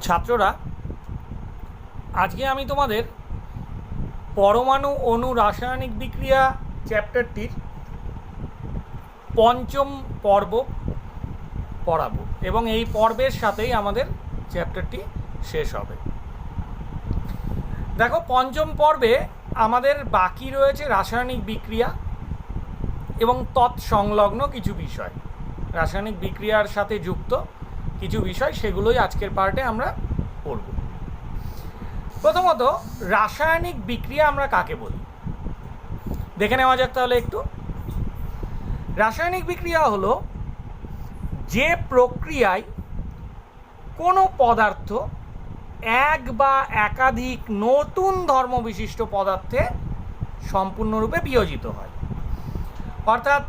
ছাত্ররা, আজকে আমি তোমাদের পরমাণু অণু রাসায়নিক বিক্রিয়া চ্যাপ্টারটির পঞ্চম পর্ব পড়াবো এবং এই পর্বের সাথেই আমাদের চ্যাপ্টারটি শেষ হবে। দেখো, পঞ্চম পর্বে আমাদের বাকি রয়েছে রাসায়নিক বিক্রিয়া এবং তৎসংলগ্ন কিছু বিষয়, রাসায়নিক বিক্রিয়ার সাথে যুক্ত কিছু বিষয়, সেগুলোই আজকের পার্টে আমরা পড়ব। প্রথমত, রাসায়নিক বিক্রিয়া আমরা কাকে বলি দেখে নেওয়া যাক তাহলে একটু। রাসায়নিক বিক্রিয়া হলো যে প্রক্রিয়ায় কোনো পদার্থ এক বা একাধিক নতুন ধর্মবিশিষ্ট পদার্থে সম্পূর্ণরূপে বিয়োজিত হয়। অর্থাৎ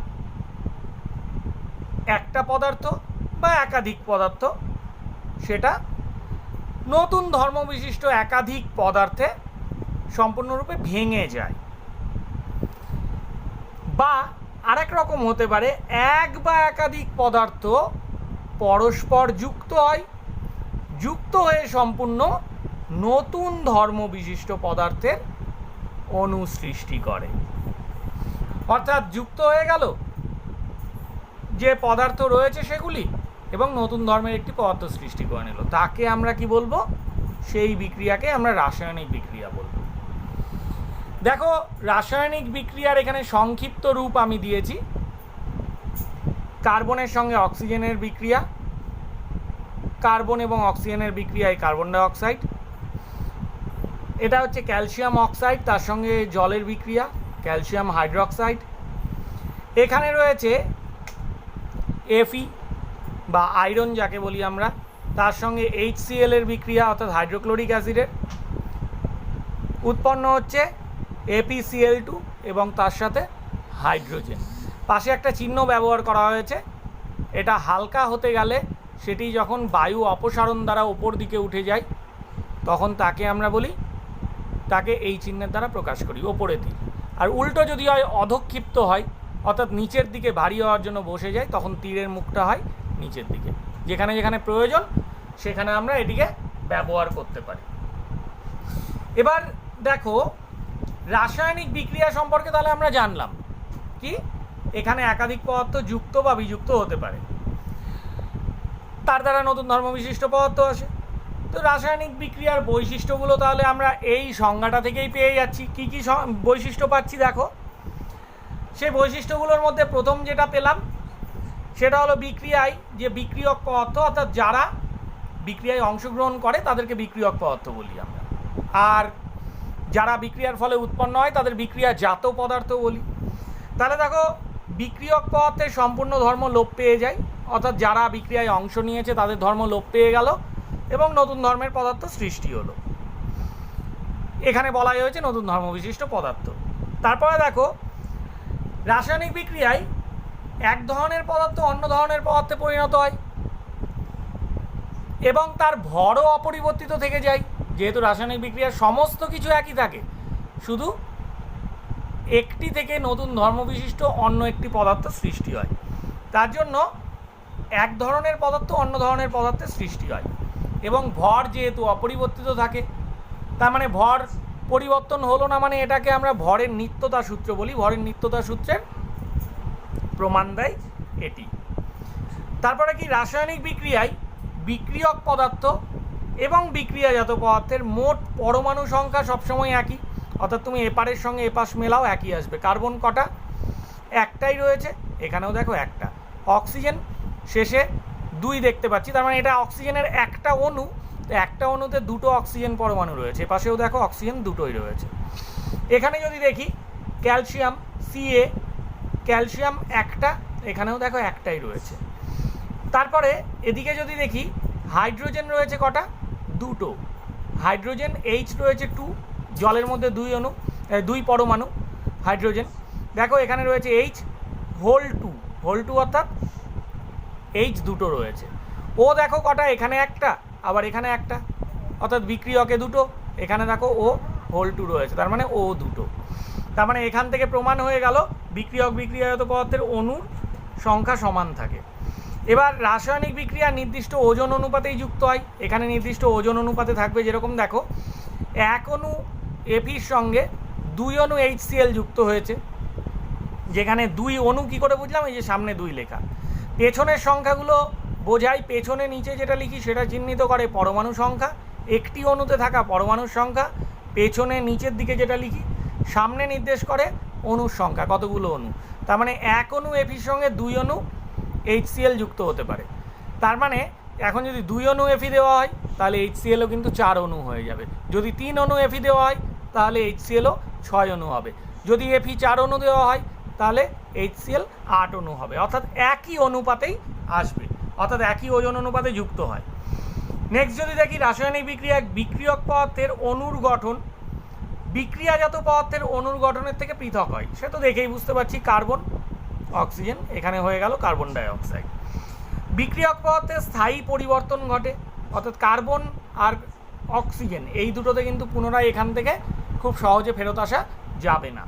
একটা পদার্থ বা একাধিক পদার্থ সেটা নতুন ধর্মবিশিষ্ট একাধিক পদার্থে সম্পূর্ণরূপে ভেঙে যায়। বা আরেক রকম হতে পারে, এক বা একাধিক পদার্থ পরস্পর যুক্ত হয়, যুক্ত হয়ে সম্পূর্ণ নতুন ধর্মবিশিষ্ট পদার্থের অণু সৃষ্টি করে। অর্থাৎ যুক্ত হয়ে গেল যে পদার্থ রয়েছে সেগুলি এবং নতুন ধর্মের একটি পদার্থ সৃষ্টি করে নিল, তাকে আমরা কি বলবো? সেই বিক্রিয়াকে আমরা রাসায়নিক বিক্রিয়া বলবো। দেখো, রাসায়নিক বিক্রিয়ার এখানে সংক্ষিপ্ত রূপ আমি দিয়েছি। কার্বনের সঙ্গে অক্সিজেনের বিক্রিয়া, কার্বন এবং অক্সিজেনের বিক্রিয়ায় কার্বন ডাই অক্সাইড, এটা হচ্ছে ক্যালসিয়াম অক্সাইড, তার সঙ্গে জলের বিক্রিয়া ক্যালসিয়াম হাইড্রোক্সাইড। এখানে রয়েছে Fe বা আয়রন যাকে বলি আমরা, তার সঙ্গে HCl এর বিক্রিয়া অর্থাৎ হাইড্রোক্লোরিক অ্যাসিডের উৎপন্ন হচ্ছে ApCl2 এবং তার সাথে হাইড্রোজেন। পাশে একটা চিহ্ন ব্যবহার করা হয়েছে, এটা হালকা হতে গেলে সেটি যখন বায়ু অপসারণ দ্বারা ওপর দিকে উঠে যায় তখন তাকে আমরা বলি, তাকে এই চিহ্নের দ্বারা প্রকাশ করি, ওপরে দিই। আর উল্টো যদি হয় অধক্ষিপ্ত হয় অর্থাৎ নিচের দিকে ভারী হওয়ার জন্য বসে যায়, তখন তীরের মুখটা হয় নিচের দিকে। যেখানে যেখানে প্রয়োজন সেখানে আমরা এটিকে ব্যবহার করতে পারি। এবার দেখো, রাসায়নিক বিক্রিয়া সম্পর্কে তাহলে আমরা জানলাম কি এখানে একাধিক পদার্থ যুক্ত বা বিযুক্ত হতে পারে, তার দ্বারা নতুন ধর্মবিশিষ্ট পদার্থ আসে। তো রাসায়নিক বিক্রিয়ার বৈশিষ্ট্যগুলো তাহলে আমরা এই সংজ্ঞাটা থেকেই পেয়ে যাচ্ছি। কি কি বৈশিষ্ট্য পাচ্ছি দেখো। সেই বৈশিষ্ট্যগুলোর মধ্যে প্রথম যেটা পেলাম সেটা হলো বিক্রিয়ায় যে বিক্রিয়ক পদার্থ, অর্থাৎ যারা বিক্রিয়ায় অংশগ্রহণ করে তাদেরকে বিক্রিয়ক পদার্থ বলি আমরা। আর যারা বিক্রিয়ার ফলে উৎপন্ন হয় তাদের বিক্রিয়াজাত পদার্থ বলি। তাহলে দেখো, বিক্রিয়ক পদার্থের সম্পূর্ণ ধর্ম লোপ পেয়ে যায়, অর্থাৎ যারা বিক্রিয়ায় অংশ নিয়েছে তাদের ধর্ম লোপ পেয়ে গেল এবং নতুন ধর্মের পদার্থ সৃষ্টি হলো। এখানে বলাই হয়েছে নতুন ধর্মবিশিষ্ট পদার্থ। তারপরে দেখো, রাসায়নিক বিক্রিয়ায় এক ধরনের পদার্থ অন্য ধরনের পদার্থে পরিণত হয় এবং তার ভরও অপরিবর্তিত থেকে যায়। যেহেতু রাসায়নিক বিক্রিয়ার সমস্ত কিছু একই থাকে, শুধু একটি থেকে নতুন ধর্মবিশিষ্ট অন্য একটি পদার্থ সৃষ্টি হয়, তার জন্য এক ধরনের পদার্থ অন্য ধরনের পদার্থের সৃষ্টি হয়। এবং ভর যেহেতু অপরিবর্তিত থাকে, তার মানে ভর পরিবর্তন হলো না, মানে এটাকে আমরা ভরের নিত্যতা সূত্র বলি। ভরের নিত্যতা সূত্রের প্রমাণ দেয় এটি। তারপরে কি, রাসায়নিক বিক্রিয়ায় বিক্রিয়ক পদার্থ এবং বিক্রিয়াজাত পদার্থের মোট পরমাণু সংখ্যা সবসময় একই, অর্থাৎ তুমি এপারের সঙ্গে এপাশ মেলাও একই আসবে। কার্বন কটা? একটাই রয়েছে, এখানেও দেখো একটা। অক্সিজেন শেষে 2 দেখতে পাচ্ছি, তার মানে এটা অক্সিজেনের একটা অণু, তো একটা অণুতে 2টো অক্সিজেন পরমাণু রয়েছে। এপাশেও দেখো অক্সিজেন 2টোই রয়েছে। এখানে যদি দেখি ক্যালসিয়াম Ca, ক্যালসিয়াম একটা, এখানেও দেখো একটাই রয়েছে। তারপরে এদিকে যদি দেখি হাইড্রোজেন রয়েছে কটা? 2টো। হাইড্রোজেন H রয়েছে 2, জলের মধ্যে 2 পরমাণু হাইড্রোজেন। দেখো এখানে রয়েছে H হোল 2 অর্থাৎ H 2টো রয়েছে। ও দেখো কটা? এখানে একটা, আবার এখানে একটা, অর্থাৎ বিক্রিয়কে 2টো। এখানে দেখো ও হোল 2 রয়েছে, তার মানে ও 2টো। তার মানে এখান থেকে প্রমাণ হয়ে গেল বিক্রিয়ক বিক্রিয়াজাত পদার্থের অণুর সংখ্যা সমান থাকে। এবার রাসায়নিক বিক্রিয়া নির্দিষ্ট ওজন অনুপাতেই যুক্ত হয়। এখানে নির্দিষ্ট ওজন অনুপাতে থাকবে, যেরকম দেখো 1 অণু এপির সঙ্গে 2 অণু HCl যুক্ত হয়েছে, যেখানে 2 অণু কী করে বুঝলাম, এই যে সামনে 2 লেখা। পেছনের সংখ্যাগুলো বোঝাই, পেছনে নিচে যেটা লিখি সেটা চিহ্নিত করে পরমাণু সংখ্যা, একটি অণুতে থাকা পরমাণুর সংখ্যা। পেছনে নিচের দিকে যেটা লিখি সামনে নির্দেশ করে অণুর সংখ্যা, কতগুলো অণু। তার মানে 1 অণু এপির সঙ্গে 2 অণু HCl যুক্ত হতে পারে। তার মানে এখন যদি 2 অণু এফি দেওয়া হয় তাহলে HClও কিন্তু 4 অণু হয়ে যাবে। যদি 3 অণু এফি দেওয়া হয় তাহলে HClও 6 অণু হবে। যদি এফি 4 অণু দেওয়া হয় তাহলে HCl 8 অণু হবে, অর্থাৎ একই অনুপাতেই আসবে, অর্থাৎ একই ওজন অনুপাতে যুক্ত হয়। নেক্সট যদি দেখি রাসায়নিক বিক্রিয়া, বিক্রিয়ক পদার্থের অণুর গঠন বিক্রিয়াজাত পদার্থের অণুর গঠনের থেকে পৃথক হয়। সে তো দেখেই বুঝতে পারছি, কার্বন অক্সিজেন, এখানে হয়ে গেল কার্বন ডাই অক্সাইড। বিক্রিয়ক পদার্থের স্থায়ী পরিবর্তন ঘটে, অর্থাৎ কার্বন আর অক্সিজেন এই দুটোতে কিন্তু পুনরায় এখান থেকে খুব সহজে ফেরত আসা যাবে না।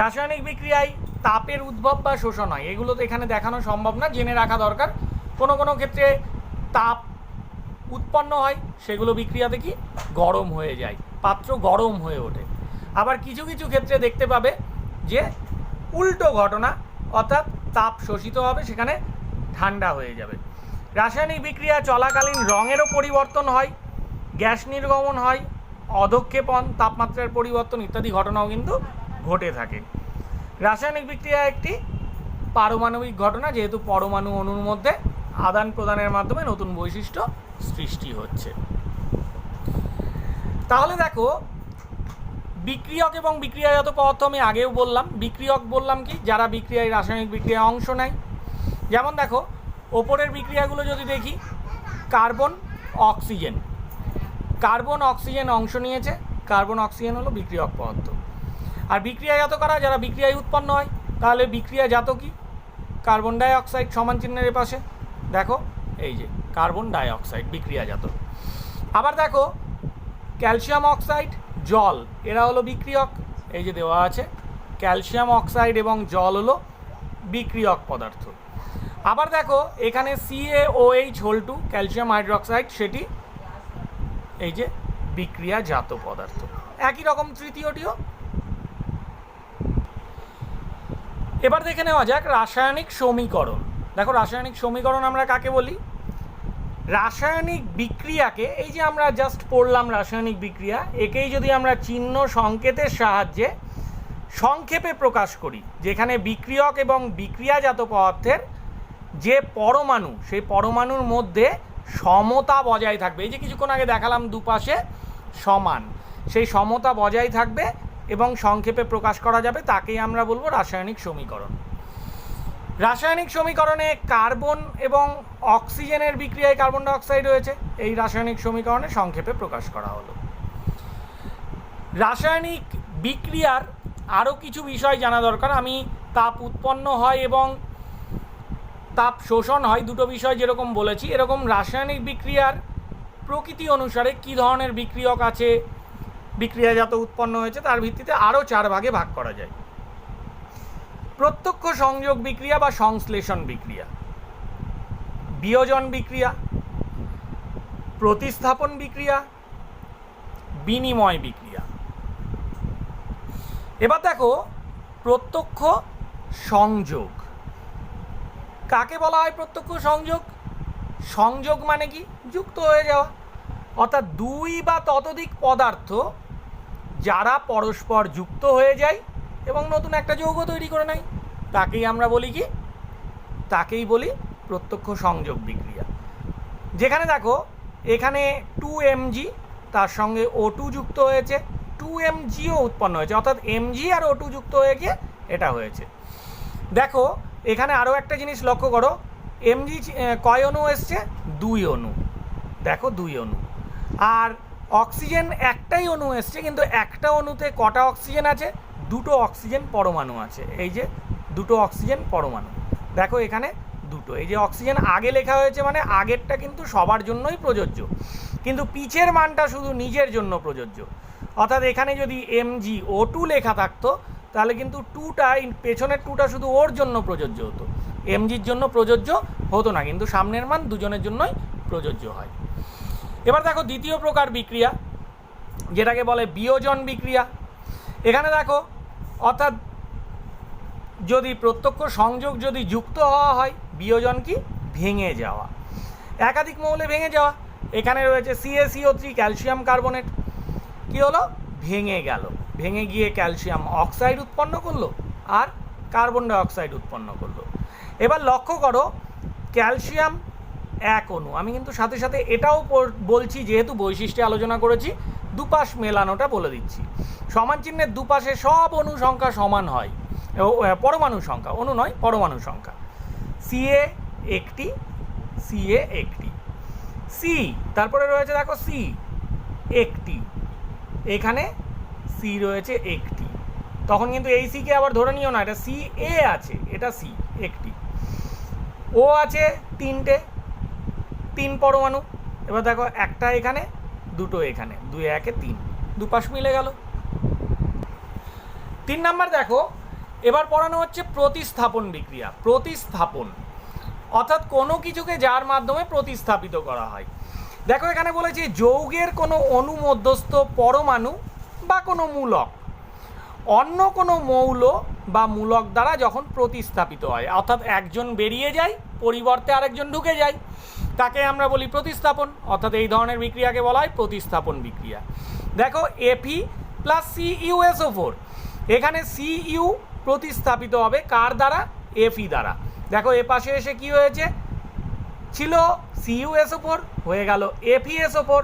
রাসায়নিক বিক্রিয়ায় তাপের উদ্ভব বা শোষণ হয়, এগুলো তো এখানে দেখানো সম্ভব না, জেনে রাখা দরকার। কোনো কোনো ক্ষেত্রে তাপ উৎপন্ন হয়, সেগুলো বিক্রিয়াতে কি গরম হয়ে যায়, পাত্র গরম হয়ে ওঠে। আবার কিছু কিছু ক্ষেত্রে দেখতে পাবে যে উল্টো ঘটনা, অর্থাৎ তাপ শোষিত হবে, সেখানে ঠান্ডা হয়ে যাবে। রাসায়নিক বিক্রিয়া চলাকালীন রঙেরও পরিবর্তন হয়, গ্যাস নির্গমন হয়, অধঃক্ষেপণ, তাপমাত্রার পরিবর্তন ইত্যাদি ঘটনাও কিন্তু ঘটে থাকে। রাসায়নিক বিক্রিয়া একটি পারমাণবিক ঘটনা, যেহেতু পরমাণু অণুর মধ্যে আদান প্রদানের মাধ্যমে নতুন বৈশিষ্ট্য সৃষ্টি হচ্ছে। তাহলে দেখো, বিক্রিয়ক এবং বিক্রিয়াজাত পদার্থ আমি আগেও বললাম। বিক্রিয়ক বললাম কি, যারা বিক্রিয়ায় রাসায়নিক বিক্রিয়ায় অংশ নেয়। যেমন দেখো ওপরের বিক্রিয়াগুলো যদি দেখি, কার্বন অক্সিজেন, কার্বন অক্সিজেন অংশ নিয়েছে, কার্বন অক্সিজেন হলো বিক্রিয়ক পদার্থ। আর বিক্রিয়াজাত করা, যারা বিক্রিয়ায় উৎপন্ন হয়, তাহলে বিক্রিয়াজাত কি, কার্বন ডাই অক্সাইড সমান চিহ্নের পাশে দেখো এই যে কার্বন ডাই অক্সাইড বিক্রিয়াজাত। আবার দেখো ক্যালসিয়াম অক্সাইড, জল, এরা হলো বিক্রিয়ক, এই যে দেওয়া আছে ক্যালসিয়াম অক্সাইড এবং জল হলো বিক্রিয়ক পদার্থ। আবার দেখো এখানে CaOH2 ক্যালসিয়াম হাইড্রোক্সাইড, সেটি এই যে বিক্রিয়াজাত পদার্থ। একই রকম তৃতীয়টিও। এবার দেখে নেওয়া যাক রাসায়নিক সমীকরণ। দেখো রাসায়নিক সমীকরণ আমরা কাকে বলি? রাসায়নিক বিক্রিয়াকে, এই যে আমরা জাস্ট পড়লাম রাসায়নিক বিক্রিয়া, একেই যদি আমরা চিহ্ন সংকেতের সাহায্যে সংক্ষেপে প্রকাশ করি, যেখানে বিক্রিয়ক এবং বিক্রিয়াজাত পদার্থের যে পরমাণু, সেই পরমাণুর মধ্যে সমতা বজায় থাকবে। এই যে কিছুক্ষণ আগে দেখালাম দুপাশে সমান, সেই সমতা বজায় থাকবে এবং সংক্ষেপে প্রকাশ করা যাবে, তাকেই আমরা বলবো রাসায়নিক সমীকরণ। রাসায়নিক সমীকরণে কার্বন এবং অক্সিজেনের বিক্রিয়ায় কার্বন ডাই অক্সাইড রয়েছে, এই রাসায়নিক সমীকরণে সংক্ষেপে প্রকাশ করা হলো। রাসায়নিক বিক্রিয়ার আরও কিছু বিষয় জানা দরকার। আমি তাপ উৎপন্ন হয় এবং তাপ শোষণ হয়, দুটো বিষয় যেরকম বলেছি, এরকম রাসায়নিক বিক্রিয়ার প্রকৃতি অনুসারে কী ধরনের বিক্রিয়ক আছে, বিক্রিয়াজাত উৎপন্ন হয়েছে, তার ভিত্তিতে আরও 4 ভাগে ভাগ করা যায়। প্রত্যক্ষ সংযোগ বিক্রিয়া বা সংশ্লেষণ বিক্রিয়া, বিয়োজন বিক্রিয়া, প্রতিস্থাপন বিক্রিয়া, বিনিময় বিক্রিয়া। এবার দেখো প্রত্যক্ষ সংযোগ কাকে বলা হয়? প্রত্যক্ষ সংযোগ, সংযোগ মানে কি, যুক্ত হয়ে যাওয়া, অর্থাৎ 2 বা ততোধিক পদার্থ যারা পরস্পর যুক্ত হয়ে যায় এবং নতুন একটা যৌগ তৈরি করে নেয়, তাকেই আমরা বলি কি, তাকেই বলি প্রত্যক্ষ সংযোগ বিক্রিয়া। যেখানে দেখো এখানে 2Mg তার সঙ্গে O2 যুক্ত হয়েছে, 2Mgও উৎপন্ন হয়েছে, অর্থাৎ Mg আর O2 যুক্ত হয়ে গিয়ে এটা হয়েছে। দেখো এখানে আরও একটা জিনিস লক্ষ্য করো, Mg কয় অণু এসছে? 2 অণু, দেখো 2 অণু। আর অক্সিজেন একটাই অণু এসছে, কিন্তু একটা অণুতে কটা অক্সিজেন আছে? 2টো অক্সিজেন পরমাণু আছে, এই যে 2টো অক্সিজেন পরমাণু, দেখো এখানে 2টো। এই যে অক্সিজেন আগে লেখা হয়েছে মানে আগেরটা কিন্তু সবার জন্যই প্রযোজ্য, কিন্তু পিছের মানটা শুধু নিজের জন্য প্রযোজ্য। অর্থাৎ এখানে যদি MgO2 লেখা থাকতো তাহলে কিন্তু 2টা, পেছনের 2টা শুধু ওর জন্য প্রযোজ্য হতো, এমজির জন্য প্রযোজ্য হতো না, কিন্তু সামনের মান দুজনের জন্যই প্রযোজ্য হয়। এবার দেখো দ্বিতীয় প্রকার বিক্রিয়া, যেটাকে বলে বিয়োজন বিক্রিয়া। এখানে দেখো অর্থাৎ যদি প্রত্যক্ষ সংযোগ যদি যুক্ত হওয়া হয়, বিয়োজন কি ভেঙে যাওয়া, একাধিক মৌলে ভেঙে যাওয়া। এখানে রয়েছে CaCO3 ক্যালসিয়াম কার্বনেট, কি হলো ভেঙে গেল, ভেঙে গিয়ে ক্যালসিয়াম অক্সাইড উৎপন্ন করলো আর কার্বন ডাই অক্সাইড উৎপন্ন করলো। এবার লক্ষ্য করো ক্যালসিয়াম এক অণু, আমি কিন্তু সাথে সাথে এটাও বলছি, যেহেতু বৈশিষ্ট্যে আলোচনা করেছি দুপাশ মেলানোটা বলে দিচ্ছি। সমান চিহ্নের দুপাশে সব অণু সংখ্যা সমান হয়, পরমাণু সংখ্যা, অণু নয় পরমাণু সংখ্যা। Ca একটি, Ca একটি, C তারপরে রয়েছে দেখো C একটি, এখানে C রয়েছে একটি, তখন কিন্তু এই C কে আবার ধরে নিও না, এটা Ca আছে, এটা C একটি। ও আছে তিনটে, তিন পরমাণু। এবার দেখো একটা এখানে, দুটো এখানে, 2 1 3, দুপাশ মিলে গেল। 3 নাম্বার দেখো, এবার পড়ানো হচ্ছে প্রতিস্থাপন বিক্রিয়া। প্রতিস্থাপন অর্থাৎ কোনো কিছুকে যার মাধ্যমে প্রতিস্থাপিত করা হয়। দেখো এখানে বলেছি যৌগের কোনো অনুমধ্যস্থ পরমাণু বা কোনো মূলক অন্য কোনো মৌল বা মূলক দ্বারা যখন প্রতিস্থাপিত হয়, অর্থাৎ একজন বেরিয়ে যায় পরিবর্তে আরেকজন ঢুকে যায়, তাকে আমরা বলি প্রতিস্থাপন। অর্থাৎ এই ধরনের বিক্রিয়াকে বলা হয় প্রতিস্থাপন বিক্রিয়া। দেখো Fe + CuSO4, এখানে Cu প্রতিস্থাপিত হবে কার দ্বারা, Fe দ্বারা। দেখো এ পাশে এসে কি হয়েছে, ছিল CuSO4 হয়ে গেল FeSO4,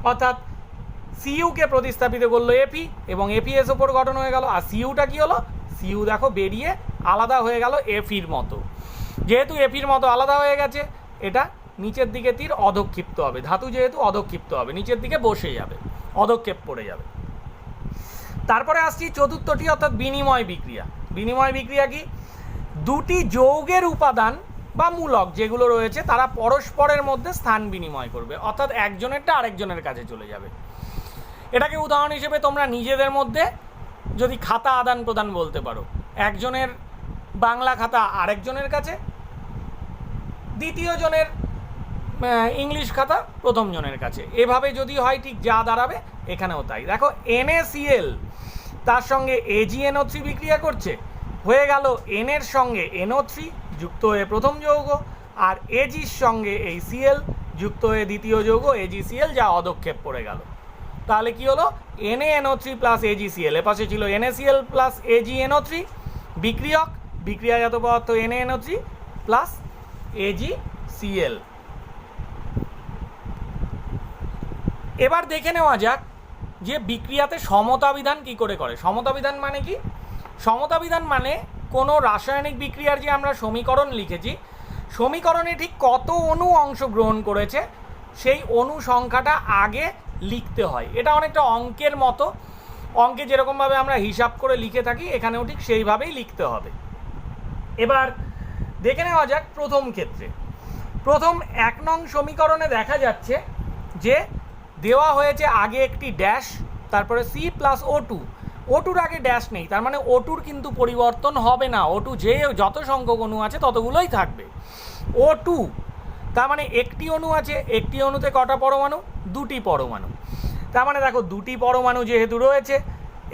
অর্থাৎ Cu কে প্রতিস্থাপিত করলো Fe এবং FeSO4 গঠন হয়ে গেল। আর Cuটা কি হলো, Cu দেখো বেরিয়ে আলাদা হয়ে গেল Feর মতো। যেহেতু Feর মতো আলাদা হয়ে গেছে, এটা নিচের দিকে তীর অধক্ষিপ্ত হবে, ধাতু যেহেতু অধক্ষিপ্ত হবে, নিচের দিকে বসে যাবে, অধক্ষেপ পড়ে যাবে। তারপরে আসছি চতুর্থটি, অর্থাৎ বিনিময় বিক্রিয়া। বিনিময় বিক্রিয়া কি, দুটি যৌগের উপাদান বা মূলক যেগুলো রয়েছে তারা পরস্পরের মধ্যে স্থান বিনিময় করবে, অর্থাৎ একজনেরটা আরেকজনের কাছে চলে যাবে। এটাকে উদাহরণ হিসেবে তোমরা নিজেদের মধ্যে যদি খাতা আদান প্রদান বলতে পারো, একজনের বাংলা খাতা আরেকজনের কাছে, দ্বিতীয় জনের ইংলিশ খাতা প্রথম জনের কাছে, এভাবে যদি হয় ঠিক যা দাঁড়াবে এখানেও তাই। দেখো NaCl তার সঙ্গে AgNO3 বিক্রিয়া করছে, হয়ে গেল N এর সঙ্গে NO3 যুক্ত হয়ে প্রথম যৌগ, আর Agর সঙ্গে এই Cl যুক্ত হয়ে দ্বিতীয় যৌগ AgCl, যা অধক্ষেপ পড়ে গেল। তাহলে কি হলো, NaNO3 + AgCl, এপাশে ছিল NaCl + AgNO3, বিক্রিয়ক বিক্রিয়াজাত পদার্থ NaNO3 + AgCl। এবার দেখে নেওয়া যাক যে বিক্রিয়াতে সমতা বিধান কী করে করে। সমতা বিধান মানে কি, সমতা বিধান মানে কোনো রাসায়নিক বিক্রিয়ার যে আমরা সমীকরণ লিখেছি, সমীকরণে ঠিক কত অণু অংশগ্রহণ করেছে সেই অণু সংখ্যাটা আগে লিখতে হয়। এটা অনেকটা অঙ্কের মতো, অঙ্কে যেরকমভাবে আমরা হিসাব করে লিখে থাকি এখানেও ঠিক সেইভাবেই লিখতে হবে। এবার দেখে নেওয়া যাক প্রথম ক্ষেত্রে। প্রথম 1 নং সমীকরণে দেখা যাচ্ছে যে দেওয়া হয়েছে আগে একটি ড্যাশ, তারপরে C + O2, O2-র আগে ড্যাশ নেই, তার মানে O2-র কিন্তু পরিবর্তন হবে না, O2 যে যত সংখ্যক অণু আছে ততগুলোই থাকবে। O2 তার মানে একটি অণু আছে, একটি অণুতে কটা পরমাণু, 2টি পরমাণু। তার মানে দেখো 2টি পরমাণু যেহেতু রয়েছে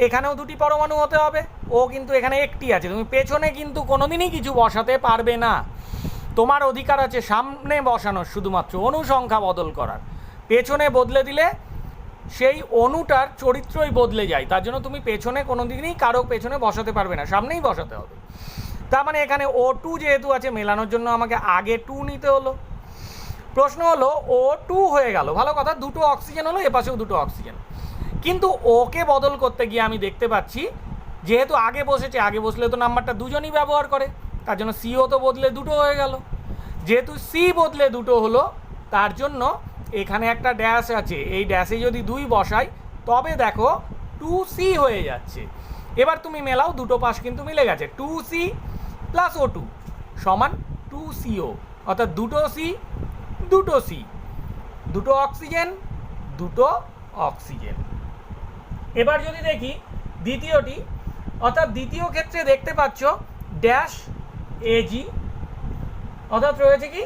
এখানেও 2টি পরমাণু হতে হবে, ও কিন্তু এখানে একটি আছে। তুমি পেছনে কিন্তু কোনোদিনই কিছু বসাতে পারবে না, তোমার অধিকার আছে সামনে বসানোর, শুধুমাত্র অণু সংখ্যা বদল করার। পেছনে বদলে দিলে সেই অণুটার চরিত্রই বদলে যায়, তার জন্য তুমি পেছনে কোনোদিনই কারো পেছনে বসাতে পারবে না, সামনেই বসাতে হবে। তার মানে এখানে O2 যেহেতু আছে, মেলানোর জন্য আমাকে আগে 2 নিতে হলো। প্রশ্ন হলো O2 হয়ে গেল, ভালো কথা, 2টো অক্সিজেন হলো, এপাশেও 2টো অক্সিজেন। কিন্তু ওকে বদল করতে গিয়ে আমি দেখতে পাচ্ছি যেহেতু আগে বসেছে, আগে বসলে তো নাম্বারটা দুজনই ব্যবহার করে, তার জন্য CO তো বদলে 2টো হয়ে গেল। যেহেতু C বদলে 2টো হলো, তার জন্য এখানে একটা ড্যাশ আছে, এই ড্যাশে যদি 2 বসাই তবে দেখো 2C হয়ে যাচ্ছে। এবার তুমি মেলাও, 2টো পাশ কিন্তু মিলে গেছে, 2C + O2 = 2CO, অর্থাৎ 2টো C 2টো C, 2টো অক্সিজেন 2টো অক্সিজেন। এবার যদি দেখি দ্বিতীয়টি, অর্থাৎ দ্বিতীয় ক্ষেত্রে দেখতে পাচ্ছ ড্যাশ Ag অর্থাৎ রয়েছে কি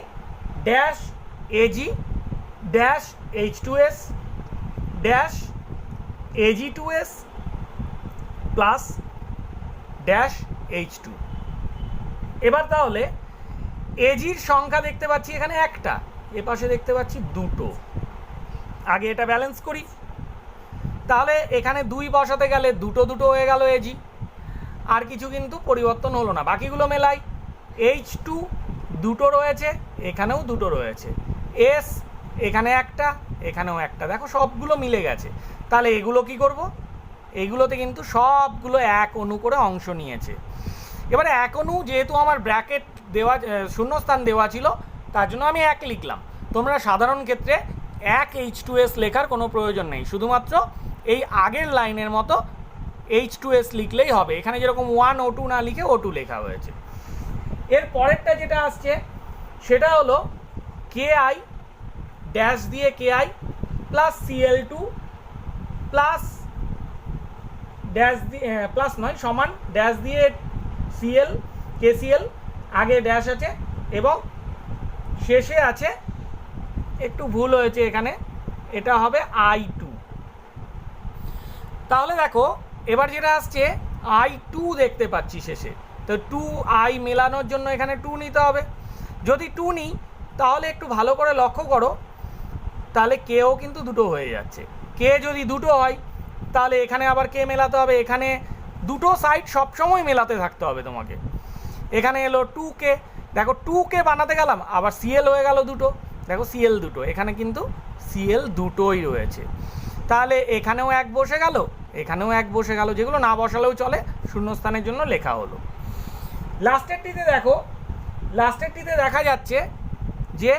dash AG dash H2S dash Ag2S plus dash H2। এবার তাহলে এজির সংখ্যা দেখতে পাচ্ছি এখানে একটা, এপাশে দেখতে পাচ্ছি দুটো। আগে এটা ব্যালেন্স করি, তাহলে এখানে 2 বসাতে গেলে দুটো দুটো হয়ে গেল এজি, আর কিছু কিন্তু পরিবর্তন হলো না। বাকিগুলো মেলাই, H2 দুটো রয়েছে, এখানেও দুটো রয়েছে, S এখানে একটা, এখানেও একটা, দেখো সবগুলো মিলে গেছে। তাহলে এগুলো কি করব, এইগুলোতে কিন্তু সবগুলো এক অণু করে অংশ নিয়েছে। এবারে এক অণু যেহেতু আমার ব্র্যাকেট দেওয়া শূন্যস্থান দেওয়া ছিল, তার জন্য আমি এক লিখলাম। তোমরা সাধারণ ক্ষেত্রে এক H2S লেখার কোনো প্রয়োজন নেই, শুধুমাত্র এই আগের লাইনের মতো H2S লিখলেই হবে। এখানে যেরকম 1O2 না লিখে O2 লেখা হয়েছে। এর পরেরটা যেটা আসছে সেটা হলো KI ড্যাশ দিয়ে KI plus Cl2 plus dash দিয়ে প্লাস নয় সমান ড্যাশ দিয়ে Cl KCl, আগে ড্যাশ আছে এবং শেষে আছে, একটু ভুল হয়েছে এখানে, এটা হবে I2। তাহলে দেখো এবার যেটা আসছে I2 দেখতে পাচ্ছি শেষে, তো 2I মেলানোর জন্য এখানে 2 নিতে হবে। যদি 2 নিই তাহলে একটু ভালো করে লক্ষ্য করো, তাহলে কেও কিন্তু দুটো হয়ে যাচ্ছে। কে যদি দুটো হয় তাহলে এখানে আবার কে মেলাতে হবে, এখানে দুটো সাইড সবসময় মেলাতে থাকতে হবে তোমাকে। এখানে এলো 2K, দেখো 2K বানাতে গেলাম আবার Cl হয়ে গেল দুটো, দেখো Cl দুটো, এখানে কিন্তু Cl দুটোই রয়েছে। তাহলে এখানেও এক বসে গেল, এখানেও এক বসে গেল, যেগুলো না বসালেও চলে, শূন্যস্থানের জন্য লেখা হলো। লাস্টেরটিতে দেখো, লাস্টেরটিতে দেখা যাচ্ছে যে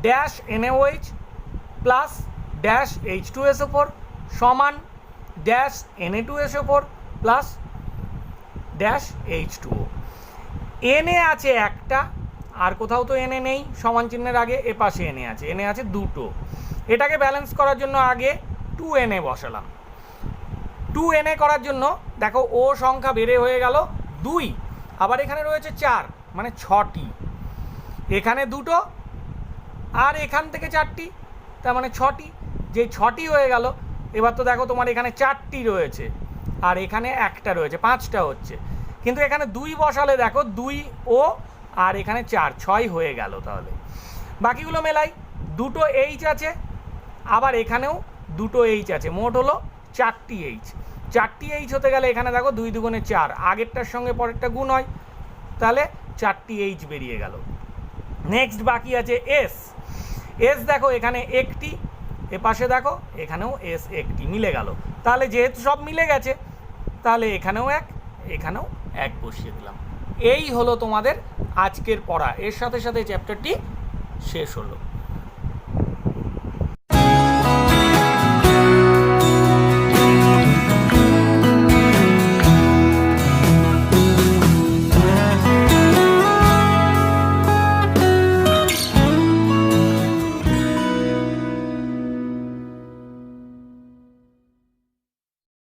dash NaOH plus dash H2SO4 সমান dash Na2SO4 plus dash H2O। Na আছে একটা, আর কোথাও তো Na নেই, সমান চিহ্নের আগে এপাশে Na আছে, Na আছে দুটো। এটাকে ব্যালেন্স করার জন্য আগে 2Na বসালাম। 2Na করার জন্য দেখো ও সংখ্যা বেড়ে হয়ে গেল 2, আবার এখানে রয়েছে 4, মানে 6টি, এখানে দুটো আর এখান থেকে 4টি, তার মানে 6টি। যে 6টি হয়ে গেল, এবার তো দেখো তোমার এখানে 4টি রয়েছে আর এখানে একটা রয়েছে, 5টা হচ্ছে। কিন্তু এখানে 2 বসালে দেখো 2O আর এখানে 4, 6 হয়ে গেল। তাহলে বাকিগুলো মেলাই, দুটো H আছে, আবার এখানেও দুটো H আছে, মোট হলো 4টি H। 4টি H হতে গেলে এখানে দেখো 2 দুগুণে 4, আগেরটার সঙ্গে পরেরটা গুণ হয়, তাহলে 4টি H বেরিয়ে গেল। নেক্সট বাকি আছে S। S দেখো এখানে একটি, এপাশে দেখো এখানেও S একটি, মিলে গেল। তাহলে যেহেতু সব মিলে গেছে, তাহলে এখানেও এক, এখানেও এক বসিয়ে দিলাম। এই হলো তোমাদের আজকের পড়া, এর সাথে সাথে চ্যাপ্টারটি শেষ হলো।